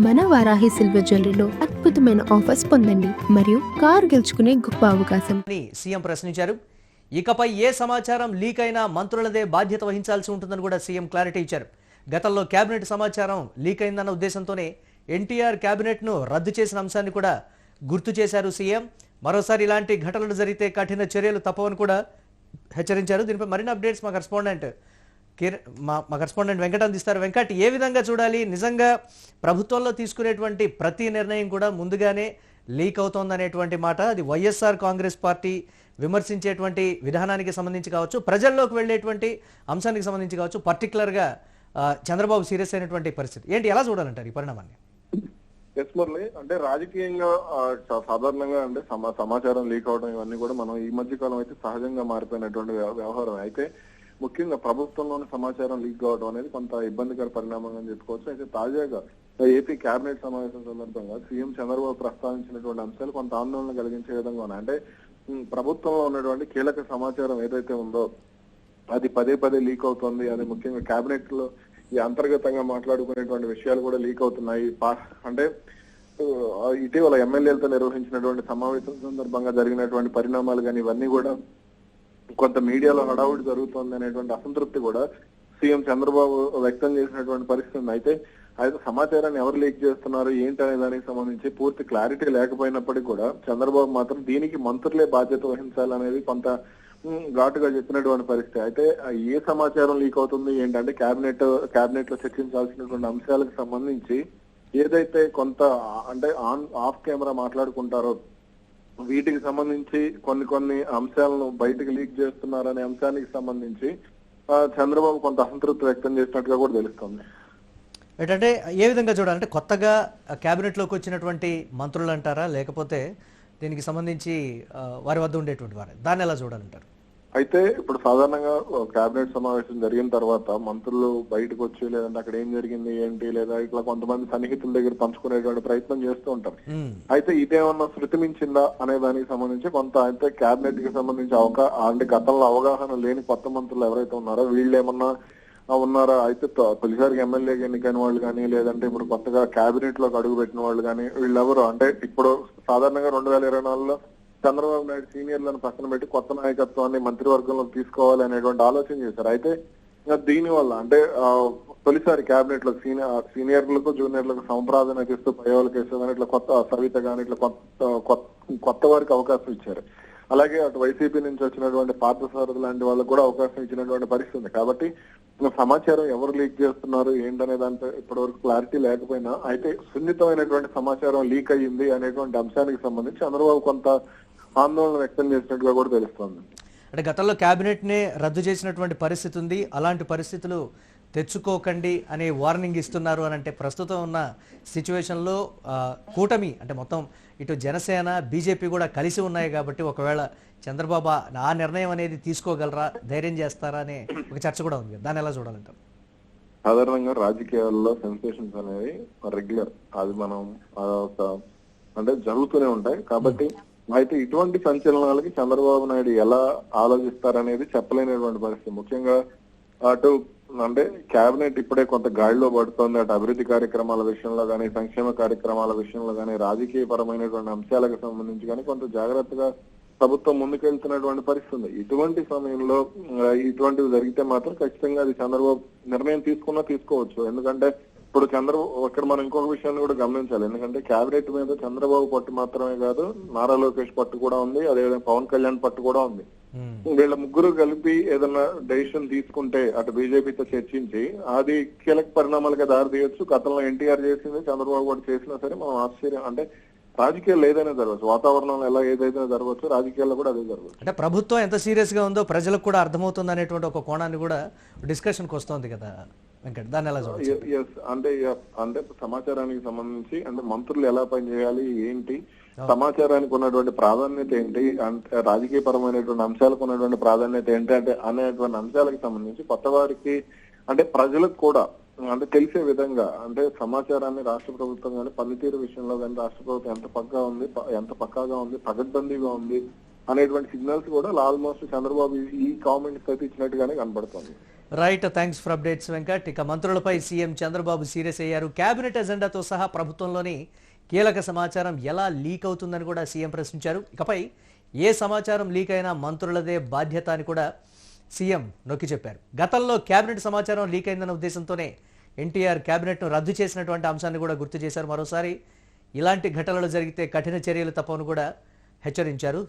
మన వారాహి సిల్వర్ జ్యువెలరీలో అద్భుతమైన ఆఫర్స్ పొందండి మరియు కారు గెలుచుకునే గొప్ప అవకాశం అని సీఎం ప్రశ్నించారు. ఇకపై ఏ సమాచారం లీక్ అయినా మంత్రులదే బాధ్యత వహించాల్సి ఉంటుందని కూడా సీఎం క్లారిటీ ఇచ్చారు. గతంలో కేబినెట్ సమాచారం లీక్ అయిందన్న ఉద్దేశంతోనే ఎన్టీఆర్ కేబినెట్ను రద్దు చేసిన అంశాన్ని కూడా గుర్తు చేశారు సీఎం. మరోసారి ఇలాంటి ఘటనలు జరిగితే కఠిన చర్యలు తప్పవని కూడా హెచ్చరించారు. దీనిపై మరిన్ని అప్డేట్స్ మా కరెస్పాండెంట్ వెంకట్ అందిస్తారు. వెంకట్, ఏ విధంగా చూడాలి? నిజంగా ప్రభుత్వంలో తీసుకునేటువంటి ప్రతి నిర్ణయం కూడా ముందుగానే లీక్ అవుతోందనేటువంటి మాట, అది వైఎస్ఆర్ కాంగ్రెస్ పార్టీ విమర్శించేటువంటి విధానానికి సంబంధించి కావచ్చు, ప్రజల్లోకి వెళ్ళేటువంటి అంశానికి సంబంధించి కావచ్చు, పర్టికులర్గా చంద్రబాబు సీరియస్ అయినటువంటి పరిస్థితి ఏంటి, ఎలా చూడాలంటారు ఈ పరిణామాన్ని? ఎస్ మురళి, అంటే రాజకీయంగా సాధారణంగా అంటే సమాచారం లీక్ అవడం ఇవన్నీ కూడా మనం ఈ మధ్య కాలం అయితే సహజంగా మారిపోయినటువంటి వ్యవహారం. అయితే ముఖ్యంగా ప్రభుత్వంలోని సమాచారం లీక్ కావడం అనేది కొంత ఇబ్బందికర పరిణామంగా చెప్పుకోవచ్చు. అయితే తాజాగా ఏపీ కేబినెట్ సమావేశం సందర్భంగా సీఎం చంద్రబాబు ప్రస్తావించినటువంటి అంశాలు కొంత ఆందోళన కలిగించే విధంగా ఉన్నాయి. అంటే ప్రభుత్వంలో ఉన్నటువంటి కీలక సమాచారం ఏదైతే ఉందో అది పదే పదే లీక్ అవుతుంది. అది ముఖ్యంగా కేబినెట్ లో ఈ అంతర్గతంగా మాట్లాడుకునేటువంటి విషయాలు కూడా లీక్ అవుతున్నాయి. అంటే ఇటీవల ఎమ్మెల్యేలతో నిర్వహించినటువంటి సమావేశం సందర్భంగా జరిగినటువంటి పరిణామాలు కానీ ఇవన్నీ కూడా కొంత మీడియాలో హడావుడి జరుగుతుంది అనేటువంటి అసంతృప్తి కూడా సీఎం చంద్రబాబు వ్యక్తం చేసినటువంటి పరిస్థితి ఉంది. అయితే సమాచారాన్ని ఎవరు లీక్ చేస్తున్నారు ఏంటి అనే దానికి సంబంధించి పూర్తి క్లారిటీ లేకపోయినప్పటికీ కూడా చంద్రబాబు మాత్రం దీనికి మంత్రులే బాధ్యత వహించాలనేది కొంత ఘాటుగా చెప్పినటువంటి పరిస్థితి. అయితే ఏ సమాచారం లీక్ అవుతుంది ఏంటంటే కేబినెట్ లో చర్చించాల్సినటువంటి అంశాలకు సంబంధించి ఏదైతే కొంత అంటే ఆఫ్ కెమెరా మాట్లాడుకుంటారో వీటికి సంబంధించి కొన్ని అంశాలను బయటకు లీక్ చేస్తున్నారనే అంశానికి సంబంధించి చంద్రబాబు కొంత అసంతృప్తి వ్యక్తం చేసినట్టుగా కూడా తెలుస్తుంది. ఏంటంటే ఏ విధంగా చూడాలంటే కొత్తగా కేబినెట్లోకి వచ్చినటువంటి మంత్రులు అంటారా, లేకపోతే దీనికి సంబంధించి వారి వద్ద ఉండేటువంటి వారు, దాన్ని ఎలా చూడాలంటారు? అయితే ఇప్పుడు సాధారణంగా కేబినెట్ సమావేశం జరిగిన తర్వాత మంత్రులు బయటకు వచ్చి లేదంటే అక్కడ ఏం జరిగింది ఏంటి లేదా ఇట్లా కొంతమంది సన్నిహితుల దగ్గర పంచుకునేటువంటి ప్రయత్నం చేస్తూ ఉంటారు. అయితే ఇదేమన్నా శృతి మించిందా అనే దానికి సంబంధించి కొంత అయితే కేబినెట్ కి సంబంధించి అంటే గతంలో అవగాహన లేని కొత్త మంత్రులు ఎవరైతే ఉన్నారో వీళ్ళేమన్నా ఉన్నారా, అయితే తొలిసారికి ఎమ్మెల్యేగా ఎన్నికైన వాళ్ళు కానీ లేదంటే ఇప్పుడు కొత్తగా కేబినెట్ లోకి అడుగు పెట్టిన వాళ్ళు కానీ వీళ్ళెవరు అంటే ఇప్పుడు సాధారణంగా 2024లో చంద్రబాబు నాయుడు సీనియర్లను పక్కన పెట్టి కొత్త నాయకత్వాన్ని మంత్రివర్గంలో తీసుకోవాలి అనేటువంటి ఆలోచన చేశారు. అయితే దీని వల్ల అంటే తొలిసారి కేబినెట్ లో సీనియర్లకు జూనియర్లకు సంప్రాధాన్యత ఇస్తూ పయోలకు ఇస్తుందని ఇట్లా కొత్త సవిత కానీ ఇట్లా కొత్త వారికి అవకాశం ఇచ్చారు. అలాగే అటు వైసీపీ నుంచి వచ్చినటువంటి పార్థసారథి లాంటి వాళ్ళకు కూడా అవకాశం ఇచ్చినటువంటి పరిస్థితి. కాబట్టి సమాచారం ఎవరు లీక్ చేస్తున్నారు ఏంటనే దాంట్లో ఇప్పటివరకు క్లారిటీ లేకపోయినా అయితే సున్నితమైనటువంటి సమాచారం లీక్ అయ్యింది అనేటువంటి అంశానికి సంబంధించి చంద్రబాబు కొంత ఆందోళన వ్యక్తం చేసినట్టుగా కూడా తెలుస్తోంది. అంటే గతంలో కేబినెట్ నే రద్దు చేసినటువంటి పరిస్థితి ఉంది, అలాంటి పరిస్థితులు తెచ్చుకోకండి అనే వార్నింగ్ ఇస్తున్నారు అని అంటే ప్రస్తుతం ఉన్న సిచ్యువేషన్లో కూటమి అంటే మొత్తం ఇటు జనసేన బీజేపీ కూడా కలిసి ఉన్నాయి కాబట్టి ఒకవేళ చంద్రబాబు ఆ నిర్ణయం అనేది తీసుకోగలరా, ధైర్యం చేస్తారా అనే ఒక చర్చ కూడా ఉంది. దాన్ని ఎలా చూడాలంటారు? సాధారణంగా రాజకీయాల్లో సెన్సేషన్స్ అనేవి రెగ్యులర్, అది మనం అంటే జరుగుతూనే ఉంటాయి. కాబట్టి అయితే ఇటువంటి సంచలనాలకి చంద్రబాబు నాయుడు ఎలా ఆలోచిస్తారనేది చెప్పలేనటువంటి పరిస్థితి. ముఖ్యంగా అటు అంటే కేబినెట్ ఇప్పుడే కొంత గాడిలో పడుతోంది. అటు అభివృద్ధి కార్యక్రమాల విషయంలో కానీ సంక్షేమ కార్యక్రమాల విషయంలో కానీ రాజకీయ పరమైనటువంటి అంశాలకు సంబంధించి కానీ కొంత జాగ్రత్తగా ప్రభుత్వం ముందుకెళ్తున్నటువంటి పరిస్థితి. ఇటువంటి సమయంలో ఇటువంటివి జరిగితే మాత్రం ఖచ్చితంగా అది చంద్రబాబు నిర్ణయం తీసుకోవచ్చు. ఎందుకంటే ఇప్పుడు ఇక్కడ మనం ఇంకొక విషయాన్ని కూడా గమనించాలి. ఎందుకంటే కేబినెట్ మీద చంద్రబాబు పట్టు మాత్రమే కాదు, నారా లోకేష్ పట్టు కూడా ఉంది, అదేవిధంగా పవన్ కళ్యాణ్ పట్టు కూడా ఉంది. వీళ్ళ ముగ్గురు కలిపి ఏదైనా డెసిషన్ తీసుకుంటే అటు బీజేపీతో చర్చించి అది కీలక పరిణామాలుగా దారి తీయొచ్చు. గతంలో ఎన్టీఆర్ చేసింది చంద్రబాబు కూడా చేసినా సరే మనం ఆశ్చర్యం అంటే రాజకీయాల్లో ఏదైనా జరగవచ్చు, వాతావరణంలో ఎలా ఏదైతే జరగవచ్చు, రాజకీయాల్లో కూడా అదే జరగవచ్చు. అంటే ప్రభుత్వం ఎంత సీరియస్ గా ఉందో ప్రజలకు కూడా అర్థమవుతుంది అనేటువంటి ఒక కోణాన్ని కూడా డిస్కషన్ కి వస్తుంది కదా వెంకట్, దాన్ని ఎలా చూడవచ్చు? అంటే సమాచారానికి సంబంధించి అంటే మంత్రులు ఎలా పనిచేయాలి ఏంటి, సమాచారానికి ఉన్నటువంటి ప్రాధాన్యత ఏంటి, అంటే రాజకీయ పరమైనటువంటి అంశాలకు ఉన్నటువంటి ప్రాధాన్యత ఏంటి అంటే అనేటువంటి అంశాలకు సంబంధించి కొత్త వారికి అంటే ప్రజలకు కూడా అంటే తెలిసే విధంగా అంటే సమాచారాన్ని రాష్ట్ర ప్రభుత్వం కానీ పనితీరు విషయంలో కానీ రాష్ట్ర ప్రభుత్వం ఎంత పక్కాగా ఉంది, పకడ్బందీగా ఉంది అనేటువంటి సిగ్నల్స్ కూడా ఆల్మోస్ట్ చంద్రబాబు ఈ కామెంట్స్ అయితే ఇచ్చినట్టుగానే కనబడుతుంది. Right, thanks for updates Venkat. ఇక మంత్రులపై సీఎం చంద్రబాబు సీరియస్ అయ్యారు. కేబినెట్ ఎజెండాతో సహా ప్రభుత్వంలోని కీలక సమాచారం ఎలా లీక్ అవుతుందని కూడా సీఎం ప్రశ్నించారు. ఇకపై ఏ సమాచారం లీక్ అయినా మంత్రులదే బాధ్యత అని కూడా సీఎం నొక్కి చెప్పారు. గతంలో కేబినెట్ సమాచారం లీక్ అయిందన్న ఉద్దేశంతోనే ఎన్టీఆర్ కేబినెట్ను రద్దు చేసినటువంటి అంశాన్ని కూడా గుర్తు చేశారు. మరోసారి ఇలాంటి ఘటనలు జరిగితే కఠిన చర్యలు తప్పవని కూడా హెచ్చరించారు.